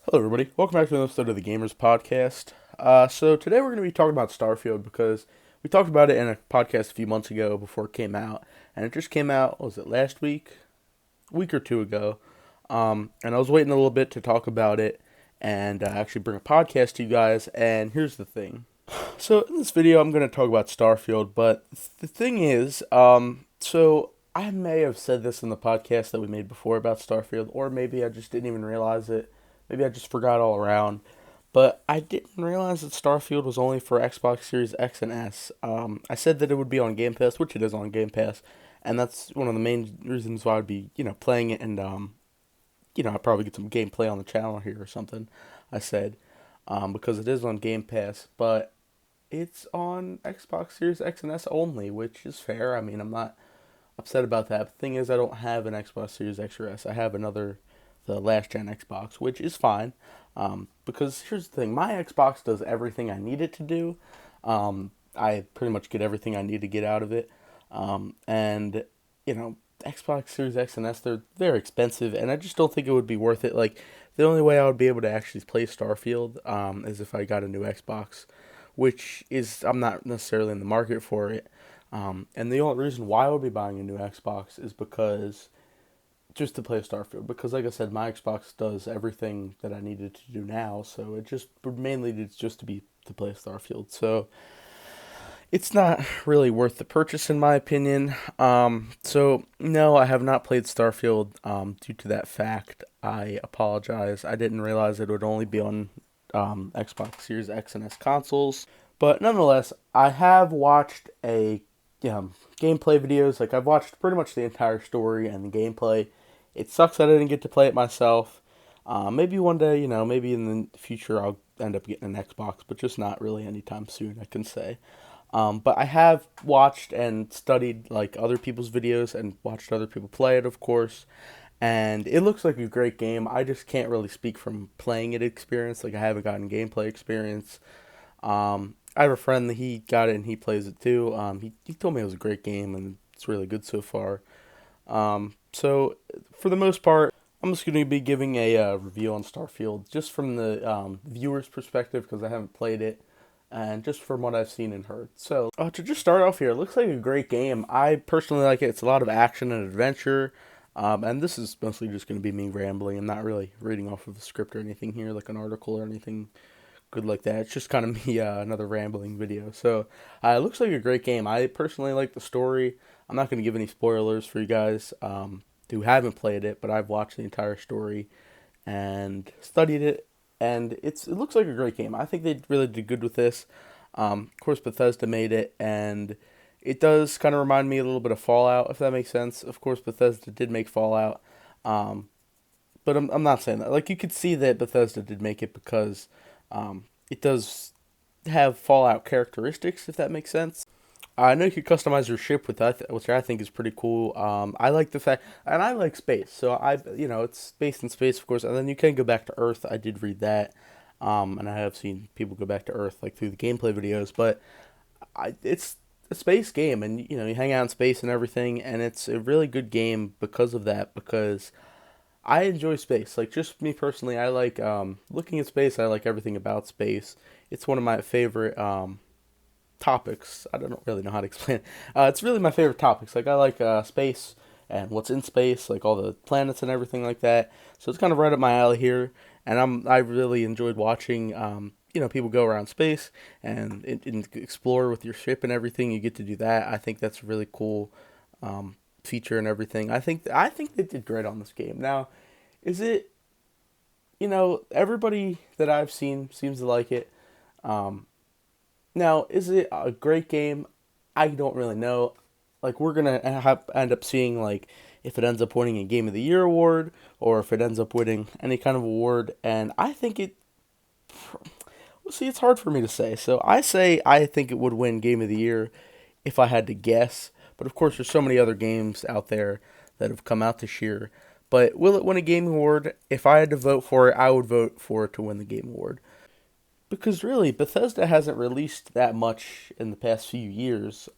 Hello, everybody. Welcome back to another episode of the Gamers Podcast. So today we're going to be talking about Starfield because we talked about it in a podcast a few months ago before it came out, and it just came out. What was it, last week? A week or two ago. And I was waiting a little bit to talk about it and actually bring a podcast to you guys. And here's the thing. So in this video, I'm going to talk about Starfield, but the thing is, so I may have said this in the podcast that we made before about Starfield, or maybe I just didn't even realize it. Maybe I just forgot all around. But I didn't realize that Starfield was only for Xbox Series X and S. I said that it would be on Game Pass, which it is on Game Pass, and that's one of the main reasons why I'd be, playing it, and I'd probably get some gameplay on the channel here or something. I said, because it is on Game Pass, but it's on Xbox Series X and S only, which is fair. I mean, I'm not upset about that. The thing is, I don't have an Xbox Series X or S. I have the last gen Xbox, which is fine. Because here's the thing, my Xbox does everything I need it to do. I pretty much get everything I need to get out of it. And Xbox Series X and S, they're very expensive, and I just don't think it would be worth it. Like, the only way I would be able to actually play Starfield is if I got a new Xbox, which is, I'm not necessarily in the market for it. And the only reason why I would be buying a new Xbox is because just to play Starfield. Because, like I said, my Xbox does everything that I needed to do now, so it just mainly it's just to play Starfield. So it's not really worth the purchase in my opinion. So no, I have not played Starfield due to that fact. I apologize. I didn't realize it would only be on Xbox Series X and S consoles. But nonetheless, I have watched gameplay videos. Like, I've watched pretty much the entire story and the gameplay. It sucks that I didn't get to play it myself. Maybe one day, maybe in the future I'll end up getting an Xbox, but just not really anytime soon, I can say. But I have watched and studied like other people's videos and watched other people play it, of course. And it looks like a great game. I just can't really speak from playing it experience. Like, I haven't gotten gameplay experience. I have a friend that he got it and he plays it too. He told me it was a great game and it's really good so far. So for the most part, I'm just going to be giving a review on Starfield just from the viewer's perspective because I haven't played it and just from what I've seen and heard. So to just start off here, it looks like a great game. I personally like it. It's a lot of action and adventure. And this is mostly just going to be me rambling. I'm not really reading off of a script or anything here, like an article or anything good like that. It's just kind of me, another rambling video. So it looks like a great game. I personally like the story. I'm not going to give any spoilers for you guys who haven't played it, but I've watched the entire story and studied it, and it looks like a great game. I think they really did good with this. Of course, Bethesda made it, and it does kind of remind me a little bit of Fallout, if that makes sense. Of course, Bethesda did make Fallout, um, but I'm not saying that. Like, you could see that Bethesda did make it because it does have Fallout characteristics, if that makes sense. I know you could customize your ship with that, which I think is pretty cool. I like the fact, and I like space, so it's based in space, of course, and then you can go back to Earth. I did read that, and I have seen people go back to Earth like through the gameplay videos, but it's a space game, and you hang out in space and everything, and it's a really good game because of that. Because I enjoy space. Like, just me personally, I like looking at space. I like everything about space. It's one of my favorite topics. I don't really know how to explain it. It's really my favorite topics. Like, I like space and what's in space, like all the planets and everything like that. So it's kind of right up my alley here, and I really enjoyed watching people go around space and explore with your ship and everything. You get to do that. I think that's a really cool feature and everything. I think they did great on this game. Now, is it everybody that I've seen seems to like it. Um, Now, is it a great game? I don't really know. Like, we're gonna end up seeing like if it ends up winning a Game of the Year award or if it ends up winning any kind of award. And I think it. Well, see, it's hard for me to say. So I say I think it would win Game of the Year if I had to guess. But of course, there's so many other games out there that have come out this year. But will it win a Game Award? If I had to vote for it, I would vote for it to win the Game Award. Because really, Bethesda hasn't released that much in the past few years.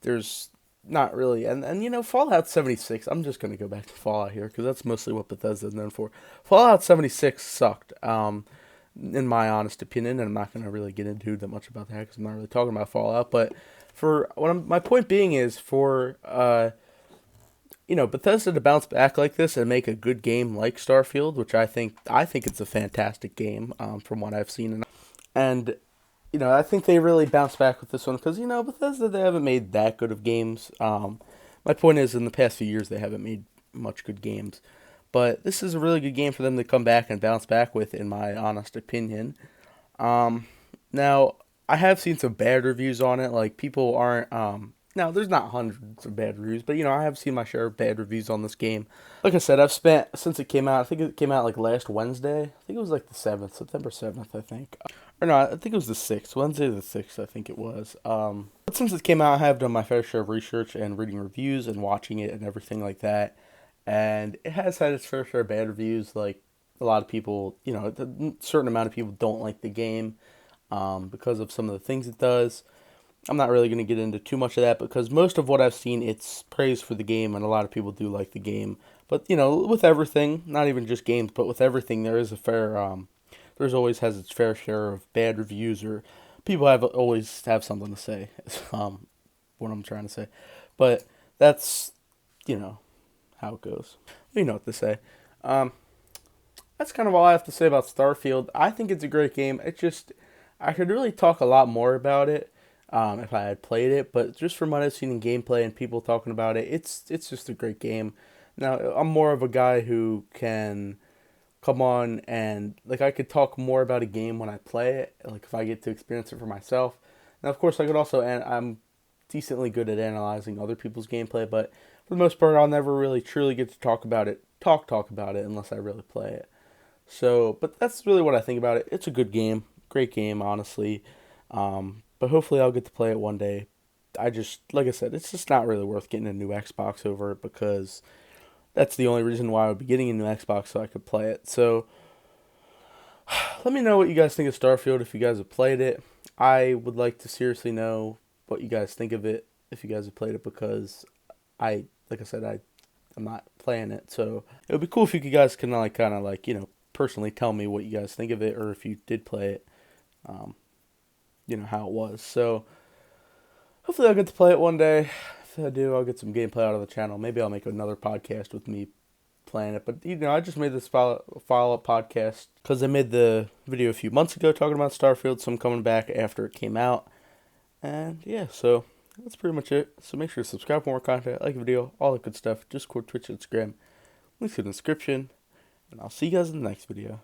There's not really. And Fallout 76. I'm just gonna go back to Fallout here because that's mostly what Bethesda's known for. Fallout 76 sucked. In my honest opinion, and I'm not gonna really get into that much about that because I'm not really talking about Fallout. But my point being is for Bethesda to bounce back like this and make a good game like Starfield, which I think it's a fantastic game from what I've seen, and I think they really bounced back with this one because Bethesda, they haven't made that good of games. My point is, in the past few years they haven't made much good games, but this is a really good game for them to come back and bounce back with, in my honest opinion. Now, I have seen some bad reviews on it. Like, people aren't. Now, there's not hundreds of bad reviews, but I have seen my share of bad reviews on this game. Like I said, I've spent since it came out. I think it came out like last Wednesday. I think it was like the 7th, September 7th. I think, or no, I think it was the 6th, Wednesday the 6th. I think it was. But since it came out, I have done my fair share of research and reading reviews and watching it and everything like that. And it has had its fair share of bad reviews. Like, a lot of people, a certain amount of people don't like the game because of some of the things it does. I'm not really going to get into too much of that because most of what I've seen, it's praise for the game, and a lot of people do like the game. But with everything, not even just games, but with everything, there is a fair, there's always has its fair share of bad reviews, or people have always have something to say. What I'm trying to say, but that's how it goes. You know what to say. Um, that's kind of all I have to say about Starfield. I think it's a great game. It just I could really talk a lot more about it if I had played it, but just from what I've seen in gameplay and people talking about it, it's just a great game. Now, I'm more of a guy who can come on and like I could talk more about a game when I play it, like if I get to experience it for myself. Now, of course, I could also and I'm decently good at analyzing other people's gameplay, but for the most part, I'll never really truly get to talk about it unless I really play it. So, but that's really what I think about it. It's a good game, great game, honestly. But hopefully, I'll get to play it one day. Like I said, it's just not really worth getting a new Xbox over it because that's the only reason why I would be getting a new Xbox so I could play it. So, let me know what you guys think of Starfield if you guys have played it. I would like to seriously know what you guys think of it if you guys have played it because like I said, I'm not playing it. So it would be cool if you guys can kind of personally tell me what you guys think of it, or if you did play it, um, how it was. So hopefully I'll get to play it one day. If I do, I'll get some gameplay out of the channel. Maybe I'll make another podcast with me playing it. But I just made this follow-up podcast because I made the video a few months ago talking about Starfield, so I'm coming back after it came out. And yeah, so that's pretty much it. So make sure to subscribe for more content, like the video, all that good stuff. Discord, Twitch, Instagram. Links in the description. And I'll see you guys in the next video.